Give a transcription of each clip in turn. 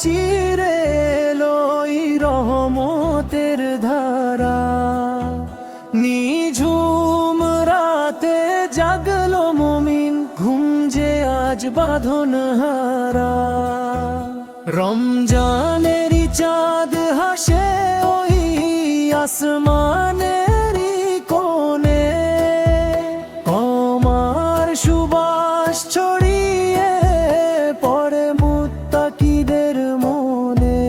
চিরে এলোই রহমতের ধারা। নিঝুম রাতে জাগলো মুমিন, ঘুম যে আজ বাঁধন হারা। রমজানেরই চাঁদ হাসে ওই আসমানেরই কোণে, কমার সুবাস ছড়িয়ে পড়ে মুত্তাকিদের মনে।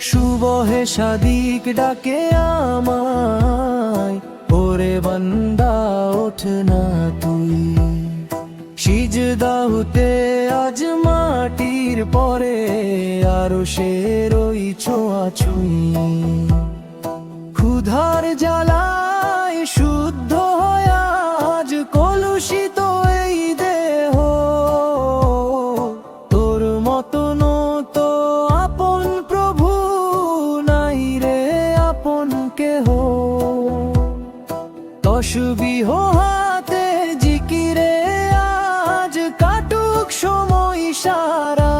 সুবহে সাদিক ডাকে আমায়, ওরে বান্দা ওঠ না তুই। সিজদা হতে আজ মাটির পরে আরশের ওই ছোঁয়াছুঁই। ক্ষুধার জ্বালায় শুদ্ধ হয় আজ কলুষিত এই দেহ। তোর মতন তো আপন প্রভু নাই রে আপন কেহ। তসবিহ হাতে জিকিরে আজ কাটুক সময় সারা।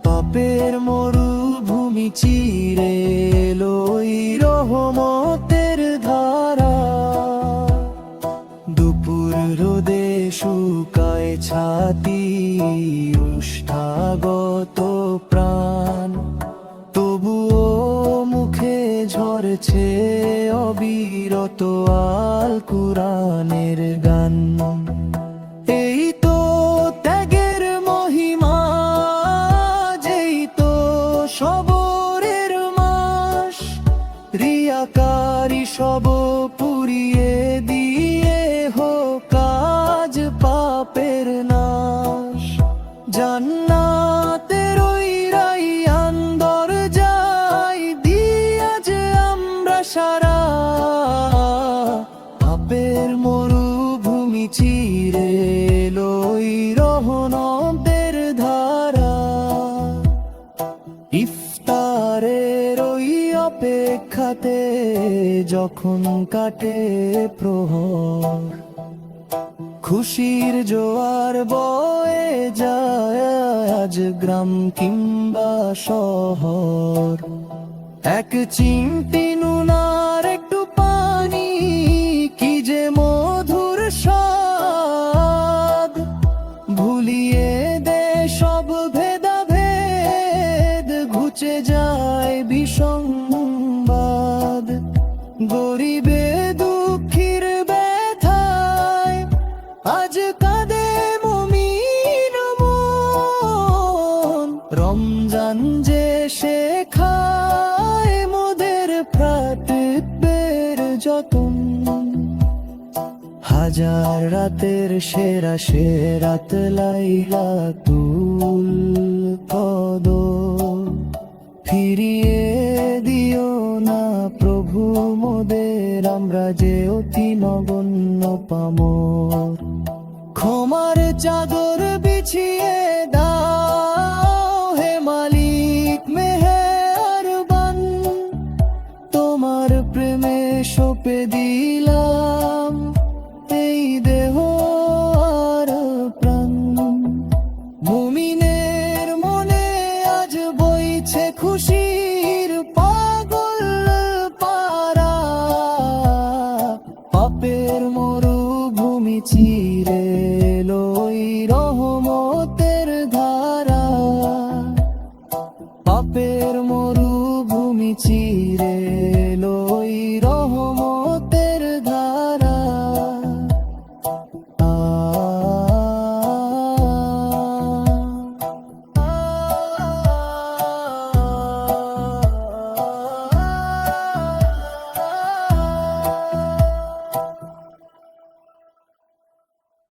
পাপের মরুভূমি চিরে এলোই রহমতের ধারা। দুপুর রোদে শুকায় ছাতি, উষ্ঠাগত প্রাণ, তবুও মুখে ঝরছে অবিরত আল কুরআনের গান। এই তো ত্যাগের মহিমা, যেই তো সবরের মাস। রিয়াকারী সব পুড়িয়ে দিয়ে হোক কাজ পাপের নাশ। জান্নাতের ওই রাইয়ান দরজায় দিয়া যে আমরা সারা। পাপের মরুভূমি চিরে এলোই রহমতের ধারা। ইফতারের ওই অপেক্ষাতে যখন কাটে প্রহর, খুশির জোয়ার বয়ে যায় আজ গ্রাম কিংবা শহর। এক চিমটি নুন আর একটু পানি, কি যে মধুর স্বাদ। ভুলিয়ে দে সব ভেদাভেদ, ঘুচে যায় বিসংবাদ। গরিবে দুঃখীর ব্যথায় আজ কাঁদে মুমিন মন। রমজান যে শেখায় মোদের ভ্রাতৃত্বের যতন। হাজার রাতের সেরা সেরাত লাইলাতুল কদর। ফিরিয়ে দিও না প্রভু মোদের, আমরা যে অতি নগণ্য পামর। ক্ষমার চাদর বিছিয়ে দাও হে মালিক মেহেরবান। তোমার প্রেমে সঁপে দিলাম এই দেহ আর প্রাণ। মুমিনের মনে আজ বইছে খুশির পাগল পারা। পাপের মরুভূমি চিরে এলোই রহমতের ধারা। পাপের মরুভূমি চিরে এলোই রহমতের